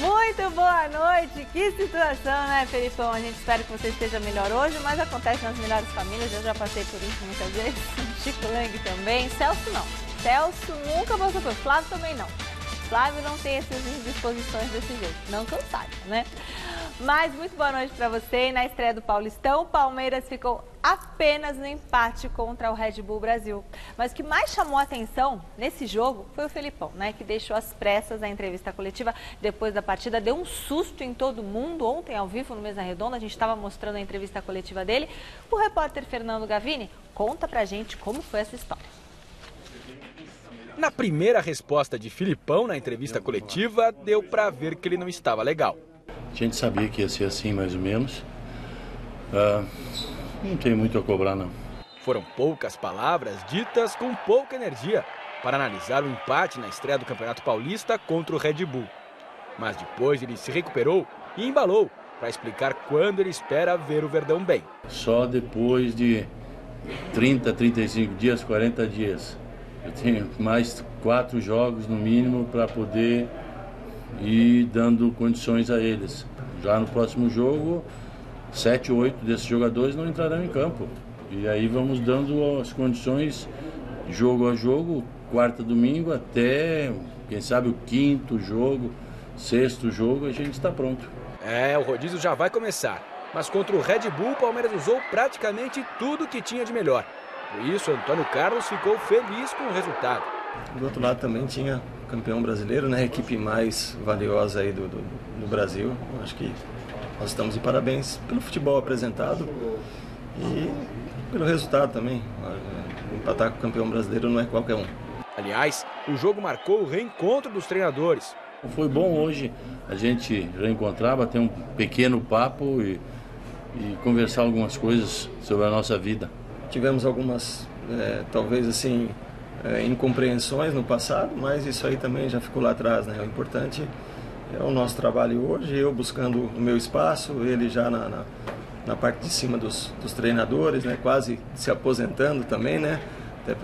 Muito boa noite, que situação, né, Felipão? A gente espera que você esteja melhor hoje, mas acontece nas melhores famílias, eu já passei por isso muitas vezes. Chico Lang também, Celso não. Celso nunca passou por, Flávio também não. Flávio não tem essas indisposições desse jeito, não que eu saiba, né? Mas muito boa noite para você. E na estreia do Paulistão, o Palmeiras ficou apenas no empate contra o Red Bull Brasil. Mas o que mais chamou a atenção nesse jogo foi o Felipão, né? Que deixou às pressas a entrevista coletiva depois da partida. Deu um susto em todo mundo. Ontem, ao vivo, no Mesa Redonda, a gente estava mostrando a entrevista coletiva dele. O repórter Fernando Gavini conta pra gente como foi essa história. Na primeira resposta de Filipão na entrevista coletiva, deu pra ver que ele não estava legal. A gente sabia que ia ser assim, mais ou menos. Não tem muito a cobrar, não. Foram poucas palavras ditas com pouca energia para analisar o empate na estreia do Campeonato Paulista contra o Red Bull. Mas depois ele se recuperou e embalou para explicar quando ele espera ver o Verdão bem. Só depois de 30, 35 dias, 40 dias. Eu tenho mais 4 jogos no mínimo para poder ir dando condições a eles. Já no próximo jogo, 7 ou 8 desses jogadores não entrarão em campo. E aí vamos dando as condições, jogo a jogo, quarta, domingo, até, quem sabe, o 5º jogo, 6º jogo, a gente está pronto. O rodízio já vai começar. Mas contra o Red Bull, o Palmeiras usou praticamente tudo que tinha de melhor. Por isso, Antônio Carlos ficou feliz com o resultado. Do outro lado também tinha campeão brasileiro, né? A equipe mais valiosa aí do Brasil. Acho que nós estamos de parabéns pelo futebol apresentado e pelo resultado também. Empatar com o campeão brasileiro não é qualquer um. Aliás, o jogo marcou o reencontro dos treinadores. Foi bom hoje a gente reencontrar, bater um pequeno papo e conversar algumas coisas sobre a nossa vida. Tivemos algumas, talvez assim, incompreensões no passado, mas isso aí também já ficou lá atrás, né? O importante é o nosso trabalho hoje, eu buscando o meu espaço, ele já na parte de cima dos treinadores, né? Quase se aposentando também, né? Até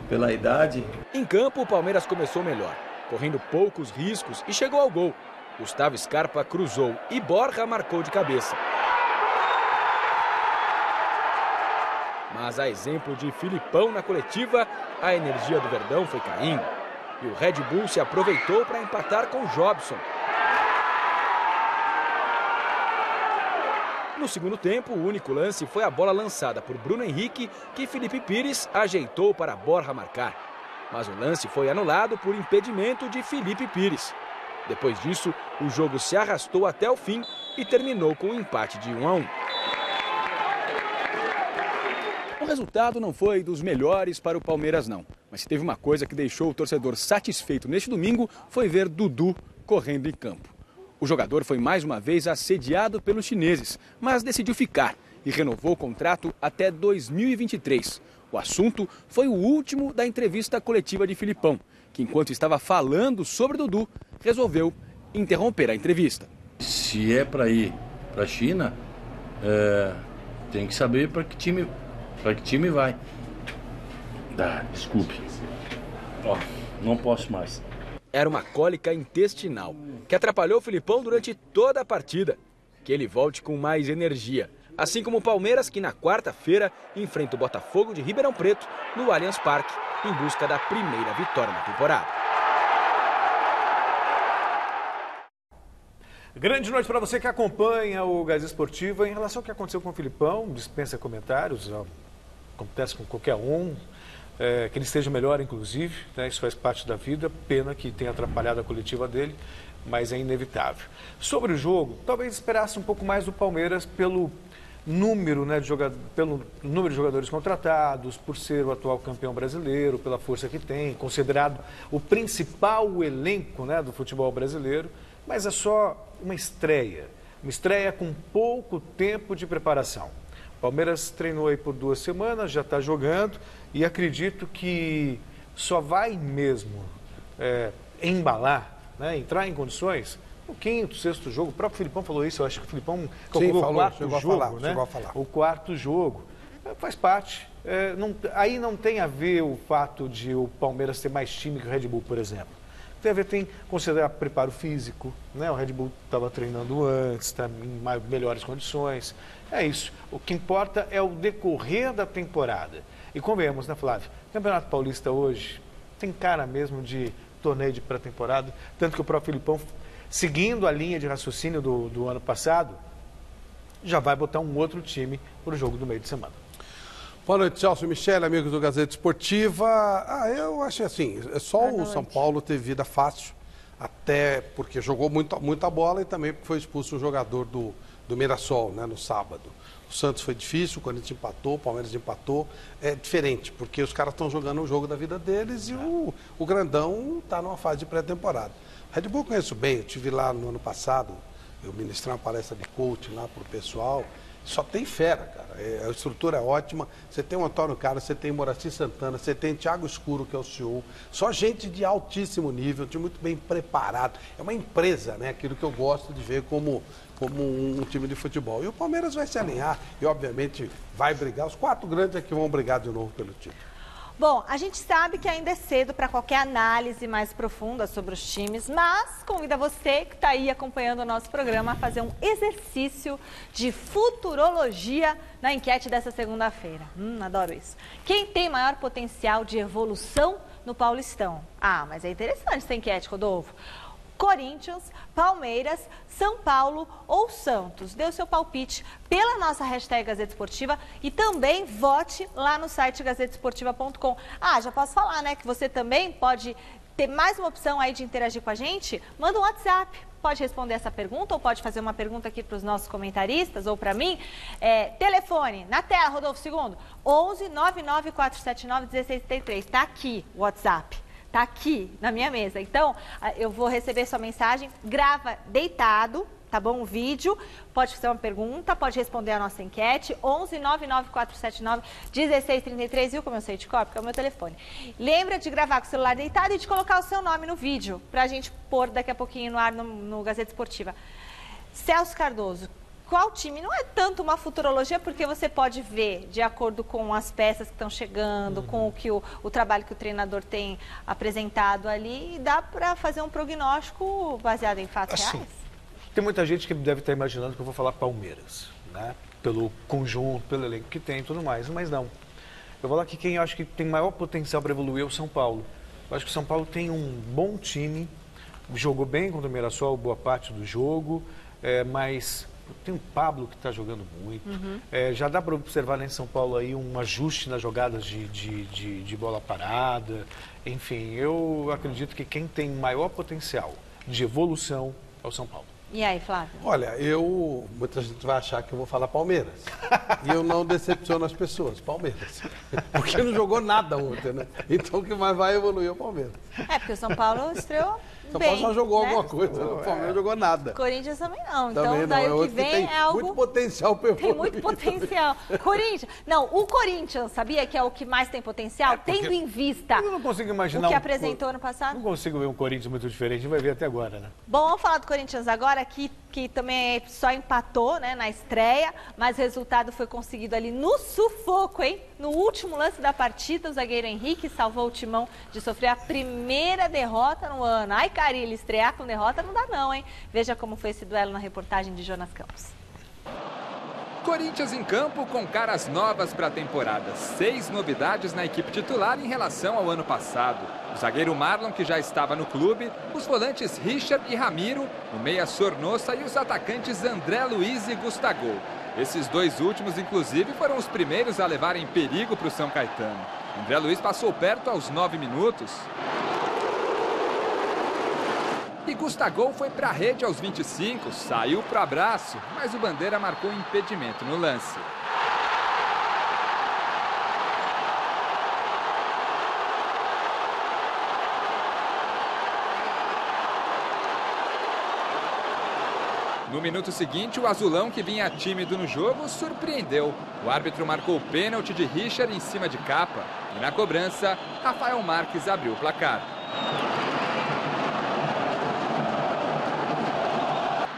pela idade. Em campo, o Palmeiras começou melhor, correndo poucos riscos e chegou ao gol. Gustavo Scarpa cruzou e Borja marcou de cabeça. Mas a exemplo de Filipão na coletiva, a energia do Verdão foi caindo. E o Red Bull se aproveitou para empatar com o Jobson. No segundo tempo, o único lance foi a bola lançada por Bruno Henrique, que Felipe Pires ajeitou para Borja marcar. Mas o lance foi anulado por impedimento de Felipe Pires. Depois disso, o jogo se arrastou até o fim e terminou com um empate de 1-1. O resultado não foi dos melhores para o Palmeiras, não. Mas se teve uma coisa que deixou o torcedor satisfeito neste domingo, foi ver Dudu correndo em campo. O jogador foi mais uma vez assediado pelos chineses, mas decidiu ficar e renovou o contrato até 2023. O assunto foi o último da entrevista coletiva de Filipão, que enquanto estava falando sobre Dudu, resolveu interromper a entrevista. Se é para ir para a China, tem que saber para que time vai. Desculpe. Não posso mais. Era uma cólica intestinal que atrapalhou o Filipão durante toda a partida. Que ele volte com mais energia. Assim como o Palmeiras, que na quarta-feira enfrenta o Botafogo de Ribeirão Preto no Allianz Parque, em busca da primeira vitória na temporada. Grande noite para você que acompanha o Gás Esportivo. Em relação ao que aconteceu com o Filipão, dispensa comentários, acontece com qualquer um, que ele esteja melhor, inclusive, né? Isso faz parte da vida, pena que tenha atrapalhado a coletiva dele, mas é inevitável. Sobre o jogo, talvez esperasse um pouco mais do Palmeiras pelo número, né, de jogadores contratados, por ser o atual campeão brasileiro, pela força que tem, considerado o principal elenco, né, do futebol brasileiro, mas é só uma estreia com pouco tempo de preparação. O Palmeiras treinou aí por 2 semanas, já está jogando e acredito que só vai mesmo embalar, né, entrar em condições no 5º, 6º jogo. O próprio Filipão falou isso, eu acho que o Filipão chegou o 4º jogo, né? Chegou a falar. O 4º jogo faz parte. Aí não tem a ver o fato de o Palmeiras ter mais time que o Red Bull, por exemplo. tem que considerar preparo físico, né? O Red Bull estava treinando antes, está em melhores condições. É isso. O que importa é o decorrer da temporada. E convenhamos, né, Flávio? O Campeonato Paulista hoje tem cara mesmo de torneio de pré-temporada, tanto que o próprio Filipão, seguindo a linha de raciocínio do ano passado, já vai botar um outro time para o jogo do meio de semana. Boa noite, Celso e Michele, amigos do Gazeta Esportiva. Eu achei assim, só o São Paulo teve vida fácil, até porque jogou muita bola e também porque foi expulso um jogador do Mirassol, né, no sábado. O Santos foi difícil, o Corinthians empatou, o Palmeiras empatou. É diferente, porque os caras estão jogando o jogo da vida deles e o Grandão está numa fase de pré-temporada. Red Bull eu conheço bem, eu estive lá no ano passado, eu ministrei uma palestra de coaching lá para o pessoal. Só tem fera, cara. A estrutura é ótima. Você tem o Antônio Carlos, você tem o Moraci Santana, você tem o Thiago Escuro, que é o CEO. Só gente de altíssimo nível, de muito bem preparado. É uma empresa, né? Aquilo que eu gosto de ver como um time de futebol. E o Palmeiras vai se alinhar e, obviamente, vai brigar. Os 4 grandes é que vão brigar de novo pelo título. Bom, a gente sabe que ainda é cedo para qualquer análise mais profunda sobre os times, mas convido você que está aí acompanhando o nosso programa a fazer um exercício de futurologia na enquete dessa segunda-feira. Adoro isso. Quem tem maior potencial de evolução no Paulistão? Mas é interessante essa enquete, Rodolfo. Corinthians, Palmeiras, São Paulo ou Santos? Dê o seu palpite pela nossa hashtag Gazeta Esportiva e também vote lá no site gazetesportiva.com. Já posso falar, né, que você também pode ter mais uma opção aí de interagir com a gente? Manda um WhatsApp. Pode responder essa pergunta ou pode fazer uma pergunta aqui para os nossos comentaristas ou para mim. Telefone, na tela, Rodolfo, segundo, 11 99 479 1633. Está aqui o WhatsApp. Está aqui na minha mesa. Então, eu vou receber sua mensagem, grava deitado, tá bom? Um vídeo, pode fazer uma pergunta, pode responder a nossa enquete, 11 99 479 1633, viu como eu sei de cor? Porque é o meu telefone. Lembra de gravar com o celular deitado e de colocar o seu nome no vídeo, para a gente pôr daqui a pouquinho no ar no Gazeta Esportiva. Celso Cardoso. Qual time? Não é tanto uma futurologia, porque você pode ver, de acordo com as peças que estão chegando, com o trabalho que o treinador tem apresentado ali, e dá para fazer um prognóstico baseado em fatos reais? Tem muita gente que deve estar imaginando que eu vou falar Palmeiras, né? Pelo conjunto, pelo elenco que tem e tudo mais, mas não. Eu vou falar que quem eu acho que tem maior potencial para evoluir é o São Paulo. Eu acho que o São Paulo tem um bom time, jogou bem contra o Mirassol boa parte do jogo, mas... Tem o Pablo que está jogando muito. Já dá para observar em São Paulo aí um ajuste nas jogadas de bola parada. Enfim, eu acredito que quem tem maior potencial de evolução é o São Paulo. E aí, Flávio? Olha, muita gente vai achar que eu vou falar Palmeiras. E eu não decepciono as pessoas, Palmeiras. Porque não jogou nada ontem, né? Então o que mais vai evoluir é o Palmeiras. Porque o São Paulo estreou São bem, Paulo só jogou, né, alguma coisa, o Palmeiras não jogou nada. Corinthians também não. Também então, daí o que vem é algo... muito potencial para evoluir. Tem muito potencial. Corinthians... Não, o Corinthians, sabia que é o que mais tem potencial? Tendo em vista eu não consigo imaginar o que apresentou ano passado? Não consigo ver um Corinthians muito diferente, a gente vai ver até agora, né? Bom, vamos falar do Corinthians agora, que também só empatou, né, na estreia, mas o resultado foi conseguido ali no sufoco, hein? No último lance da partida, o zagueiro Henrique salvou o Timão de sofrer a primeira derrota no ano. Ai, Carilho, estrear com derrota não dá não, hein? Veja como foi esse duelo na reportagem de Jonas Campos. Corinthians em campo com caras novas para a temporada. 6 novidades na equipe titular em relação ao ano passado. O zagueiro Marlon, que já estava no clube, os volantes Richard e Ramiro, o meia Sornosa e os atacantes André Luiz e Gustavo. Esses 2 últimos, inclusive, foram os primeiros a levarem perigo para o São Caetano. André Luiz passou perto aos 9 minutos. E Gustavo foi para a rede aos 25, saiu para o abraço, mas o Bandeira marcou impedimento no lance. No minuto seguinte, o azulão, que vinha tímido no jogo, surpreendeu. O árbitro marcou o pênalti de Richard em cima de Capa. E na cobrança, Rafael Marques abriu o placar.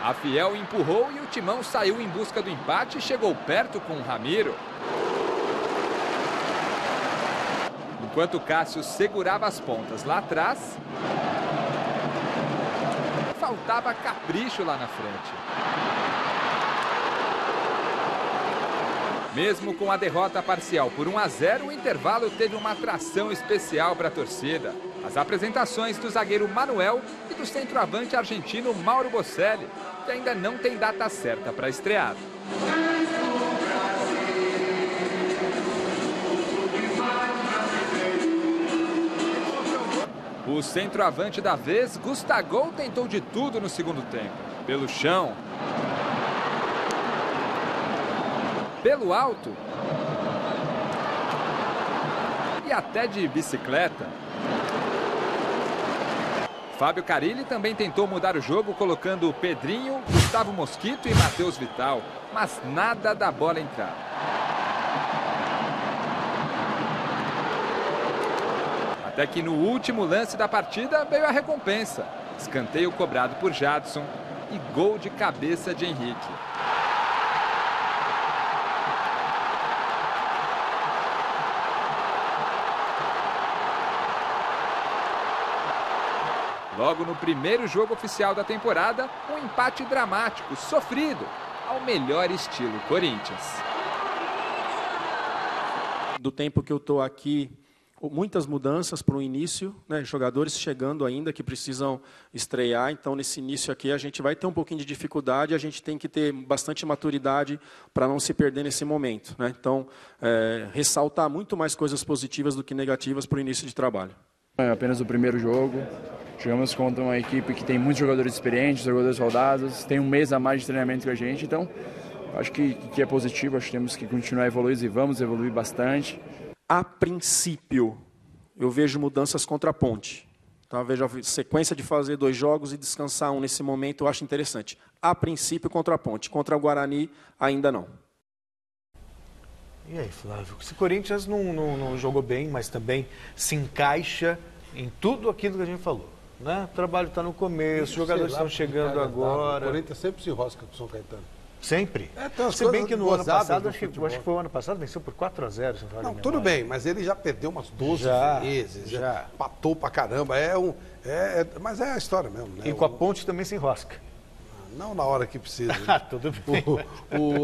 A Fiel empurrou e o Timão saiu em busca do empate e chegou perto com o Ramiro. Enquanto Cássio segurava as pontas lá atrás, faltava capricho lá na frente. Mesmo com a derrota parcial por 1-0, o intervalo teve uma atração especial para a torcida. As apresentações do zagueiro Manuel e do centroavante argentino Mauro Bocelli, que ainda não tem data certa para estrear. O centroavante da vez, Gustavo, tentou de tudo no segundo tempo. Pelo chão, pelo alto e até de bicicleta. Fábio Carille também tentou mudar o jogo, colocando Pedrinho, Gustavo Mosquito e Matheus Vital, mas nada da bola entrar. Até que no último lance da partida veio a recompensa. Escanteio cobrado por Jadson e gol de cabeça de Henrique. Logo no primeiro jogo oficial da temporada, um empate dramático, sofrido, ao melhor estilo Corinthians. Do tempo que eu estou aqui, muitas mudanças para o início, né? Jogadores chegando ainda que precisam estrear, então nesse início aqui a gente vai ter um pouquinho de dificuldade, a gente tem que ter bastante maturidade para não se perder nesse momento, né? Então, ressaltar muito mais coisas positivas do que negativas para o início de trabalho. É apenas o primeiro jogo, jogamos contra uma equipe que tem muitos jogadores experientes, jogadores rodados, tem um mês a mais de treinamento que a gente, então acho que é positivo, acho que temos que continuar a evoluir e vamos evoluir bastante. A princípio, eu vejo mudanças contra a Ponte. Então, eu vejo a sequência de fazer 2 jogos e descansar um nesse momento, eu acho interessante. A princípio, contra a Ponte. Contra o Guarani, ainda não. E aí, Flávio? Se o Corinthians não jogou bem, mas também se encaixa em tudo aquilo que a gente falou, né? O trabalho está no começo, os jogadores estão chegando agora. O Corinthians sempre se enrosca com o São Caetano. Sempre? Tem Se bem que no ano passado, acho que foi o ano passado, venceu por 4-0. Não, tudo bem, mas ele já perdeu umas 12 vezes, já patou pra caramba. Mas é a história mesmo, né? E com a Ponte também se enrosca. Não na hora que precisa. Tudo bem.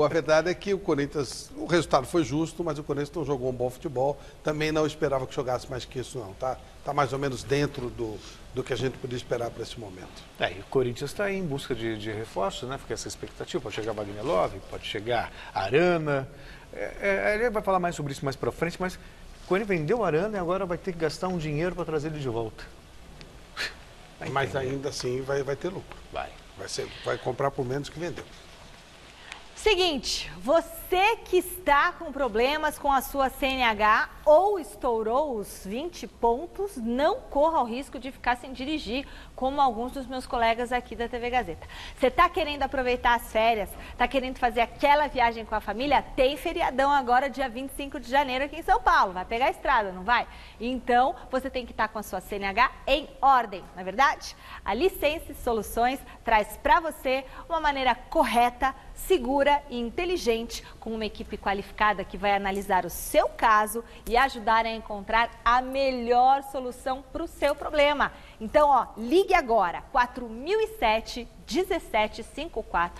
A verdade é que o Corinthians, o resultado foi justo, mas o Corinthians não jogou um bom futebol. Também não esperava que jogasse mais que isso, não. Tá mais ou menos dentro do que a gente podia esperar para esse momento. E o Corinthians está em busca de reforços, né? Porque essa expectativa, pode chegar Wagner Love, pode chegar Arana. Ele vai falar mais sobre isso mais para frente, mas o Corinthians vendeu Arana e agora vai ter que gastar um dinheiro para trazer ele de volta. Mas ainda assim vai ter lucro. Vai comprar por menos que vendeu. Seguinte, você que está com problemas com a sua CNH ou estourou os 20 pontos, não corra o risco de ficar sem dirigir, como alguns dos meus colegas aqui da TV Gazeta. Você está querendo aproveitar as férias, está querendo fazer aquela viagem com a família? Tem feriadão agora, dia 25 de janeiro aqui em São Paulo. Vai pegar a estrada, não vai? Então, você tem que estar com a sua CNH em ordem, não é verdade? A License Soluções traz para você uma maneira correta, segura e inteligente, com uma equipe qualificada que vai analisar o seu caso e ajudar a encontrar a melhor solução para o seu problema. Então, ligue agora, 4007-1754,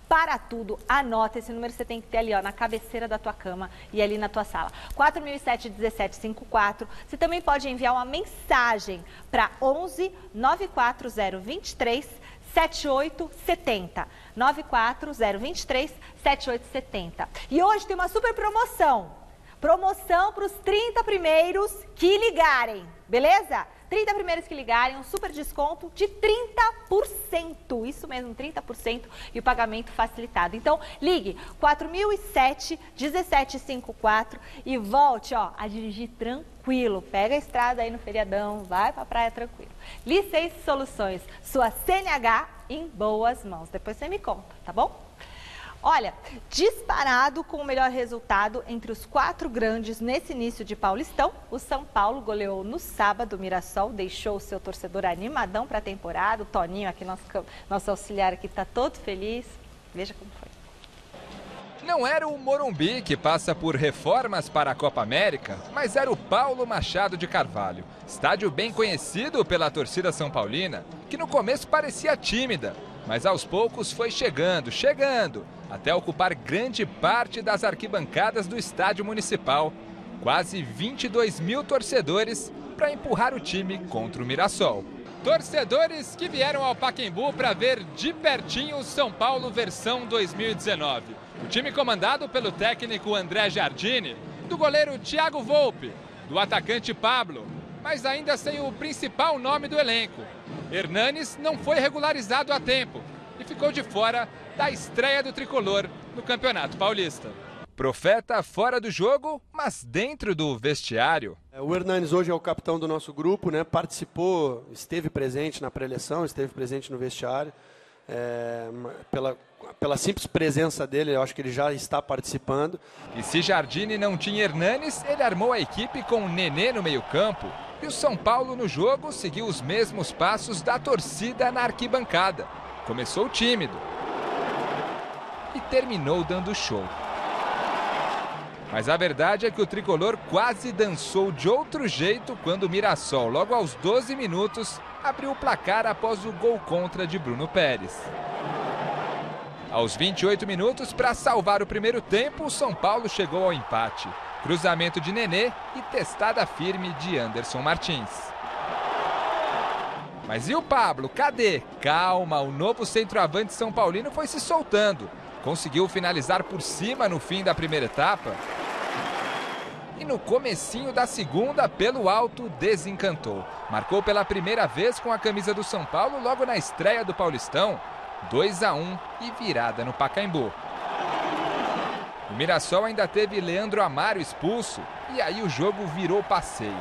para tudo, anota esse número, você tem que ter ali, na cabeceira da tua cama e ali na tua sala. 4007-1754, você também pode enviar uma mensagem para 11 94023 7870. 94023 7870. E hoje tem uma super promoção. Promoção para os 30 primeiros que ligarem, beleza? 30 primeiros que ligarem, um super desconto de 30%. Isso mesmo, 30% e o pagamento facilitado. Então, ligue 4007-1754 e volte a dirigir tranquilo. Pega a estrada aí no feriadão, vai pra praia tranquilo. License Soluções, sua CNH em boas mãos. Depois você me conta, tá bom? Olha, disparado com o melhor resultado entre os 4 grandes nesse início de Paulistão, o São Paulo goleou no sábado o Mirassol, deixou o seu torcedor animadão para a temporada. O Toninho, aqui, nosso auxiliar aqui, está todo feliz. Veja como foi. não era o Morumbi, que passa por reformas para a Copa América, mas era o Paulo Machado de Carvalho. Estádio bem conhecido pela torcida são paulina, que no começo parecia tímida, mas aos poucos foi chegando, até ocupar grande parte das arquibancadas do estádio municipal. Quase 22 mil torcedores para empurrar o time contra o Mirassol. Torcedores que vieram ao Pacaembu para ver de pertinho o São Paulo versão 2019. O time comandado pelo técnico André Jardine, do goleiro Thiago Volpe, do atacante Pablo, mas ainda sem o principal nome do elenco. Hernanes não foi regularizado a tempo e ficou de fora da estreia do tricolor no Campeonato Paulista. Profeta fora do jogo, mas dentro do vestiário. O Hernanes hoje é o capitão do nosso grupo, né? Participou, esteve presente na pré-eleição, esteve presente no vestiário. Pela simples presença dele, eu acho que ele já está participando. E se Jardine não tinha Hernanes, ele armou a equipe com Nenê no meio-campo. E o São Paulo no jogo seguiu os mesmos passos da torcida na arquibancada. Começou tímido e terminou dando show. Mas a verdade é que o tricolor quase dançou de outro jeito quando o Mirassol, logo aos 12 minutos, abriu o placar após o gol contra de Bruno Pérez. Aos 28 minutos, para salvar o primeiro tempo, o São Paulo chegou ao empate. Cruzamento de Nenê e testada firme de Anderson Martins. Mas e o Pablo? Cadê? Calma, o novo centroavante são paulino foi se soltando. Conseguiu finalizar por cima no fim da primeira etapa. E no comecinho da segunda, pelo alto, desencantou. Marcou pela primeira vez com a camisa do São Paulo logo na estreia do Paulistão. 2-1 e virada no Pacaembu. O Mirassol ainda teve Leandro Amaro expulso e aí o jogo virou passeio.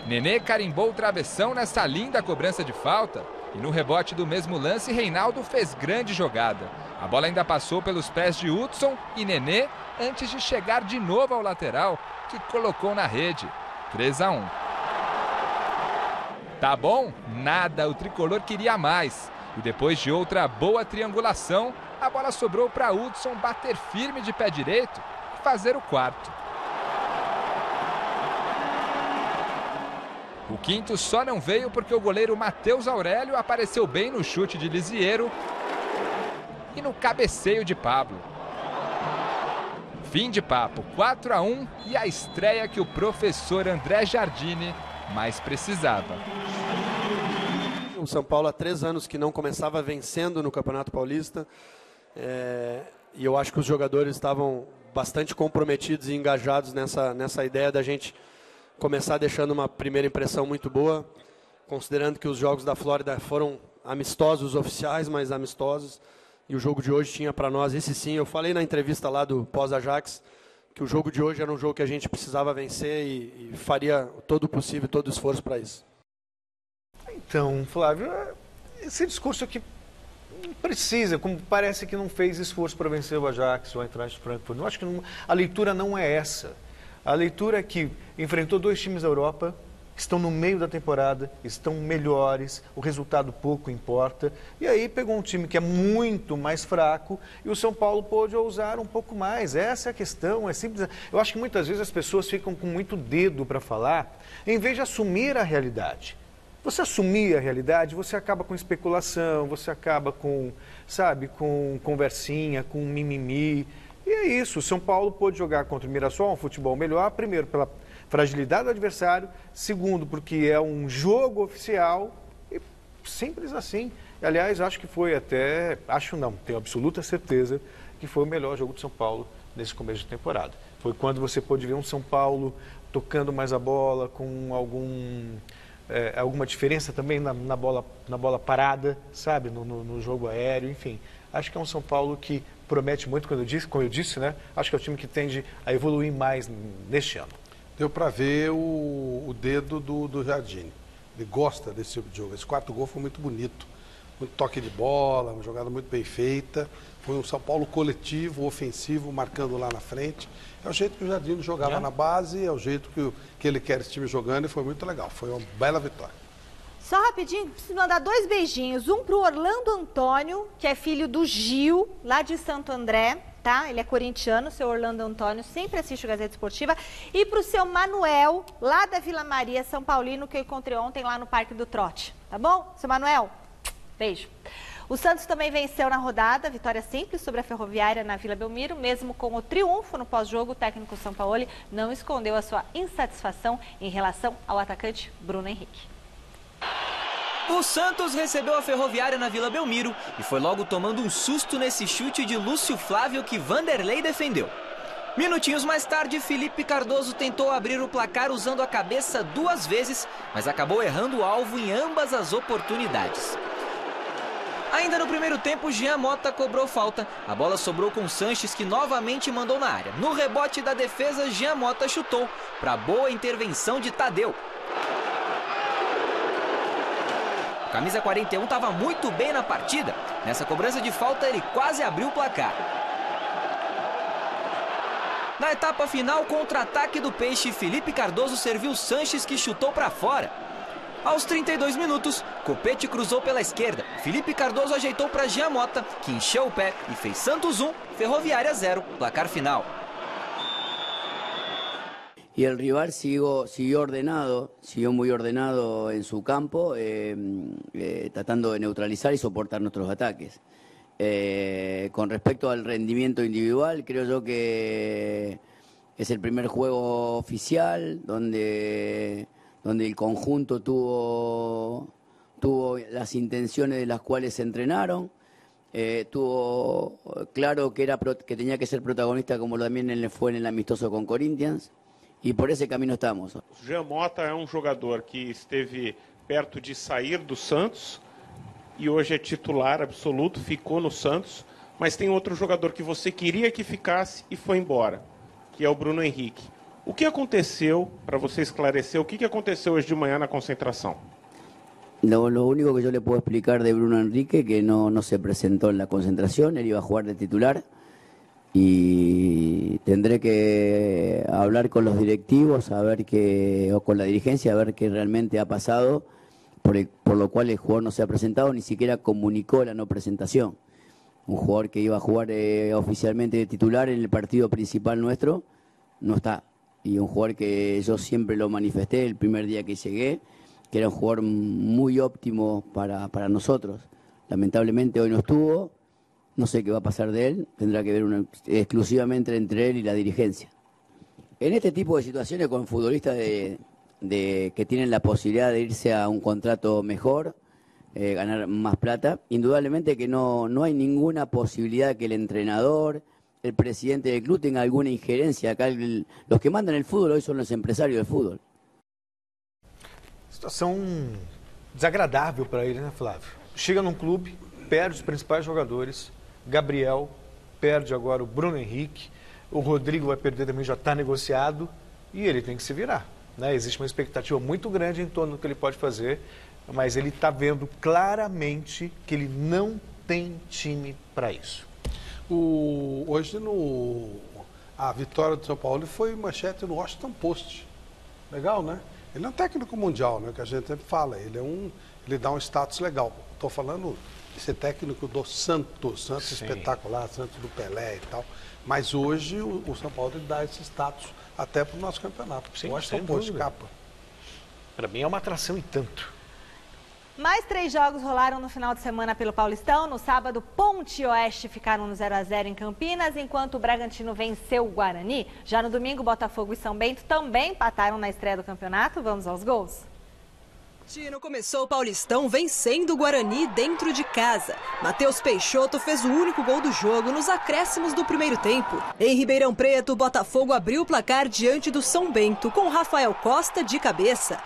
Nenê carimbou o travessão nessa linda cobrança de falta e no rebote do mesmo lance, Reinaldo fez grande jogada. A bola ainda passou pelos pés de Hudson e Nenê antes de chegar de novo ao lateral, que colocou na rede. 3-1. Tá bom? Nada, o tricolor queria mais. E depois de outra boa triangulação, a bola sobrou para Hudson bater firme de pé direito e fazer o quarto. O quinto só não veio porque o goleiro Matheus Aurélio apareceu bem no chute de Lisiero e no cabeceio de Pablo. Fim de papo, 4-1 e a estreia que o professor André Jardine mais precisava. O São Paulo há 3 anos que não começava vencendo no Campeonato Paulista. E eu acho que os jogadores estavam bastante comprometidos e engajados nessa ideia da gente começar deixando uma primeira impressão muito boa, considerando que os jogos da Flórida foram amistosos oficiais, mas amistosos. E o jogo de hoje tinha para nós, esse sim, eu falei na entrevista lá do pós-Ajax, que o jogo de hoje era um jogo que a gente precisava vencer e faria todo o possível, todo o esforço para isso. Então, Flávio, esse discurso aqui não precisa, como parece que não fez esforço para vencer o Ajax ou a Eintracht Frankfurt. Eu acho que a leitura não é essa. A leitura é que enfrentou 2 times da Europa, que estão no meio da temporada, estão melhores, o resultado pouco importa. E aí pegou um time que é muito mais fraco e o São Paulo pôde ousar um pouco mais. Essa é a questão, é simples. Eu acho que muitas vezes as pessoas ficam com muito dedo para falar, em vez de assumir a realidade. Você assumir a realidade, você acaba com especulação, você acaba com, sabe, com conversinha, com mimimi. E é isso, o São Paulo pôde jogar contra o Mirassol, um futebol melhor, primeiro pela fragilidade do adversário, segundo porque é um jogo oficial e simples assim. Aliás, acho que foi até, tenho absoluta certeza que foi o melhor jogo do São Paulo nesse começo de temporada. Foi quando você pôde ver um São Paulo tocando mais a bola, com alguma diferença também na bola parada, sabe, no jogo aéreo, enfim. Acho que é um São Paulo que promete muito, como eu disse, né? Acho que é o time que tende a evoluir mais neste ano. Deu para ver o dedo do Jardine. Ele gosta desse tipo de jogo. Esse 4º gol foi muito bonito. Muito toque de bola, uma jogada muito bem feita. Foi um São Paulo coletivo, ofensivo, marcando lá na frente. É o jeito que o Jardine jogava na base, é o jeito que ele quer esse time jogando e foi muito legal. Foi uma bela vitória. Só rapidinho, preciso mandar 2 beijinhos. Um pro Orlando Antônio, que é filho do Gil, lá de Santo André, tá? Ele é corintiano, seu Orlando Antônio, sempre assiste o Gazeta Esportiva. E pro seu Manuel, lá da Vila Maria, São Paulino, que eu encontrei ontem lá no Parque do Trote. Tá bom? Seu Manuel, beijo. O Santos também venceu na rodada, vitória simples sobre a Ferroviária na Vila Belmiro. Mesmo com o triunfo no pós-jogo, o técnico Sampaoli não escondeu a sua insatisfação em relação ao atacante Bruno Henrique. O Santos recebeu a Ferroviária na Vila Belmiro e foi logo tomando um susto nesse chute de Lúcio Flávio que Vanderlei defendeu. Minutinhos mais tarde, Felipe Cardoso tentou abrir o placar usando a cabeça 2 vezes, mas acabou errando o alvo em ambas as oportunidades. Ainda no primeiro tempo, Jean Mota cobrou falta. A bola sobrou com Sanches, que novamente mandou na área. No rebote da defesa, Jean Mota chutou para boa intervenção de Tadeu. O camisa 41 estava muito bem na partida. Nessa cobrança de falta, ele quase abriu o placar. Na etapa final, contra-ataque do Peixe, Felipe Cardoso serviu Sanches, que chutou para fora. Aos 32 minutos, Copete cruzou pela esquerda. Felipe Cardoso ajeitou para Jean Mota, que encheu o pé e fez Santos 1, Ferroviária 0, placar final. Y el rival siguió muy ordenado en su campo, tratando de neutralizar y soportar nuestros ataques. Con respecto al rendimiento individual, creo yo que es el primer juego oficial donde el conjunto tuvo las intenciones de las cuales se entrenaron, tuvo claro que tenía que ser protagonista como también fue en el amistoso con Corinthians, e por esse caminho estamos. Jean Mota é um jogador que esteve perto de sair do Santos e hoje é titular absoluto, ficou no Santos, mas tem outro jogador que você queria que ficasse e foi embora, que é o Bruno Henrique. O que aconteceu, para você esclarecer, o que aconteceu hoje de manhã na concentração? Lo único que yo le puedo explicar de Bruno Henrique, que no se presentó en la concentración, él iba a jugar de titular y tendré que hablar con los directivos o con la dirigencia a ver qué realmente ha pasado, por lo cual el jugador no se ha presentado, ni siquiera comunicó la no presentación. Un jugador que iba a jugar oficialmente de titular en el partido principal nuestro, no está. Y un jugador que yo siempre lo manifesté el primer día que llegué, que era un jugador muy óptimo para nosotros. Lamentablemente hoy no estuvo, no sé qué va a pasar de él, tendrá que ver exclusivamente entre él y la dirigencia. En este tipo de situaciones con futbolistas que tienen la posibilidad de irse a un contrato mejor, ganar más plata, indudablemente que no hay ninguna posibilidad que el entrenador, el presidente del club tenga alguna injerencia. Acá los que mandan el fútbol hoy son los empresarios del fútbol. Situação desagradável para ele, né, Flávio? Chega num clube, perde os principais jogadores, Gabriel, perde agora o Bruno Henrique, o Rodrigo vai perder também, já está negociado, e ele tem que se virar, né? Existe uma expectativa muito grande em torno do que ele pode fazer, mas ele está vendo claramente que ele não tem time para isso. Hoje a vitória do São Paulo foi manchete no Washington Post. Legal, né? Ele é um técnico mundial, né? Que a gente sempre fala. Ele dá um status legal. Estou falando de ser técnico do Santos. Santos espetacular, Santos do Pelé e tal. Mas hoje o São Paulo dá esse status até para o nosso campeonato. Sim, o Washington Post, capa. Para mim é uma atração e tanto. Mais 3 jogos rolaram no final de semana pelo Paulistão. No sábado, Ponte e Oeste ficaram no 0-0 em Campinas, enquanto o Bragantino venceu o Guarani. Já no domingo, Botafogo e São Bento também empataram na estreia do campeonato. Vamos aos gols. Tino começou o Paulistão vencendo o Guarani dentro de casa. Matheus Peixoto fez o único gol do jogo nos acréscimos do primeiro tempo. Em Ribeirão Preto, o Botafogo abriu o placar diante do São Bento, com Rafael Costa de cabeça.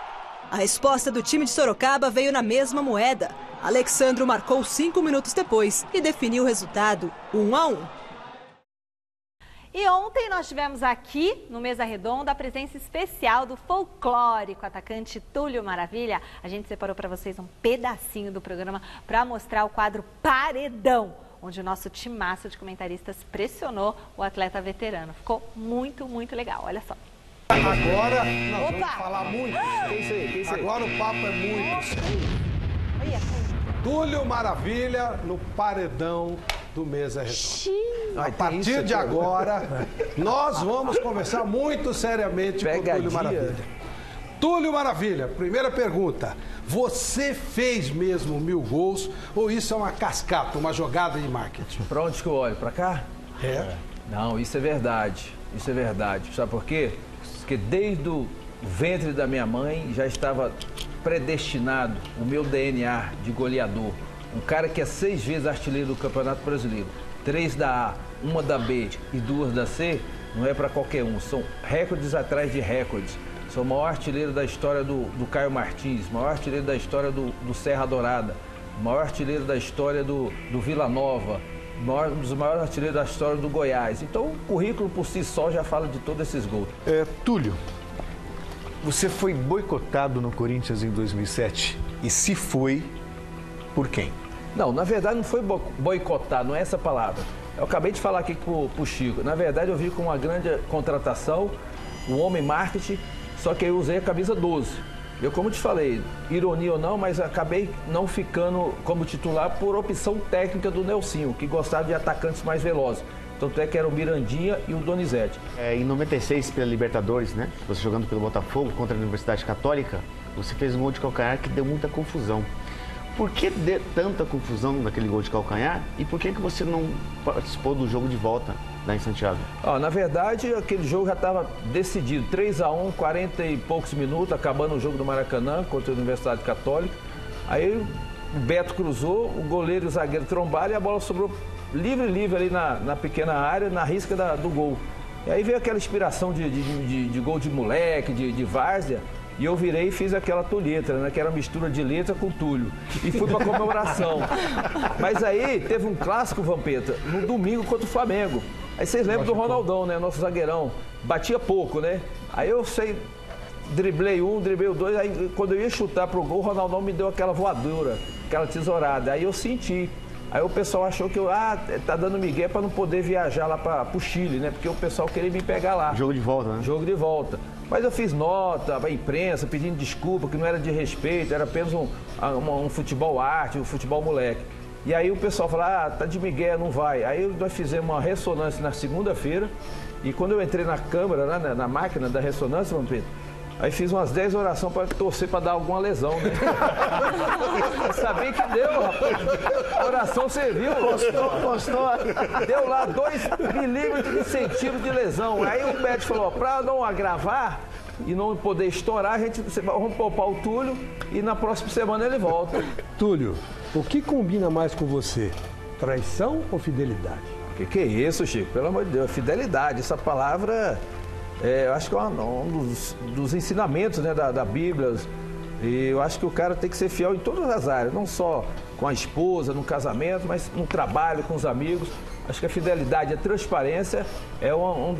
A resposta do time de Sorocaba veio na mesma moeda. Alexandro marcou 5 minutos depois e definiu o resultado, 1-1. E ontem nós tivemos aqui, no Mesa Redonda, a presença especial do folclórico atacante Túlio Maravilha. A gente separou para vocês um pedacinho do programa para mostrar o quadro Paredão, onde o nosso timaço de comentaristas pressionou o atleta veterano. Ficou muito, muito legal. Olha só. Agora nós vamos falar muito. Agora o papo é muito. Túlio Maravilha no paredão do Mesa Redonda. A partir de agora, nós vamos conversar muito seriamente com o Túlio Maravilha. Túlio Maravilha, primeira pergunta. Você fez mesmo 1000 gols ou isso é uma cascata, uma jogada de marketing? Pra onde que eu olho? Pra cá? É. Não, isso é verdade. Isso é verdade. Sabe por quê? Porque desde o ventre da minha mãe já estava predestinado o meu DNA de goleador. Um cara que é 6 vezes artilheiro do Campeonato Brasileiro. 3 da A, 1 da B e 2 da C, não é para qualquer um. São recordes atrás de recordes. Sou o maior artilheiro da história do Caio Martins, maior artilheiro da história do Serra Dourada, maior artilheiro da história do Vila Nova, um dos maiores artilheiros da história do Goiás. Então o currículo por si só já fala de todos esses gols. Túlio, você foi boicotado no Corinthians em 2007 e se foi, por quem? Não, na verdade não foi boicotar, não é essa palavra. Eu acabei de falar aqui pro Chico. Na verdade eu vi com uma grande contratação, o homem marketing, só que eu usei a camisa 12. Eu, como te falei, ironia ou não, mas acabei não ficando como titular por opção técnica do Nelsinho, que gostava de atacantes mais velozes. Tanto é que era o Mirandinha e o Donizete. Em 96, pela Libertadores, né? Você jogando pelo Botafogo contra a Universidade Católica, você fez um gol de calcanhar que deu muita confusão. Por que deu tanta confusão naquele gol de calcanhar e por que você não participou do jogo de volta lá em Santiago? Na verdade, aquele jogo já estava decidido. 3-1, 40 e poucos minutos, acabando o jogo do Maracanã contra a Universidade Católica. Aí o Beto cruzou, o goleiro e o zagueiro trombaram e a bola sobrou livre ali na pequena área, na risca do gol. E aí veio aquela inspiração de gol de moleque, de várzea, e eu virei e fiz aquela tulheta, né, que era mistura de letra com Túlio. E fui pra comemoração. Mas aí teve um clássico, Vampeta, no domingo contra o Flamengo. Aí vocês lembram do Ronaldão, né, nosso zagueirão. Batia pouco, né? Aí eu driblei um, driblei o dois, aí quando eu ia chutar pro gol, o Ronaldão me deu aquela voadora, aquela tesourada. Aí eu senti. Aí o pessoal achou que eu, tá dando migué para não poder viajar lá pro Chile, né? Porque o pessoal queria me pegar lá. Jogo de volta, né? Jogo de volta. Mas eu fiz nota pra imprensa, pedindo desculpa, que não era de respeito, era apenas um futebol arte, um futebol moleque. E aí o pessoal falou, tá de migué, não vai. Aí nós fizemos uma ressonância na segunda-feira, e quando eu entrei na câmara, né, na máquina da ressonância, Vampeta, aí fiz umas 10 orações para torcer para dar alguma lesão, né? Sabia que deu, rapaz. A oração serviu. Postou. Deu lá 2 milímetros de centímetro de lesão. Aí o médico falou, para não agravar e não poder estourar, vamos poupar o Túlio e na próxima semana ele volta. Túlio, o que combina mais com você? Traição ou fidelidade? Que é isso, Chico? Pelo amor de Deus, fidelidade. Essa palavra... eu acho que é um dos ensinamentos, né, da Bíblia. E eu acho que o cara tem que ser fiel em todas as áreas, não só com a esposa, no casamento, mas no trabalho, com os amigos. Acho que a fidelidade, a transparência é um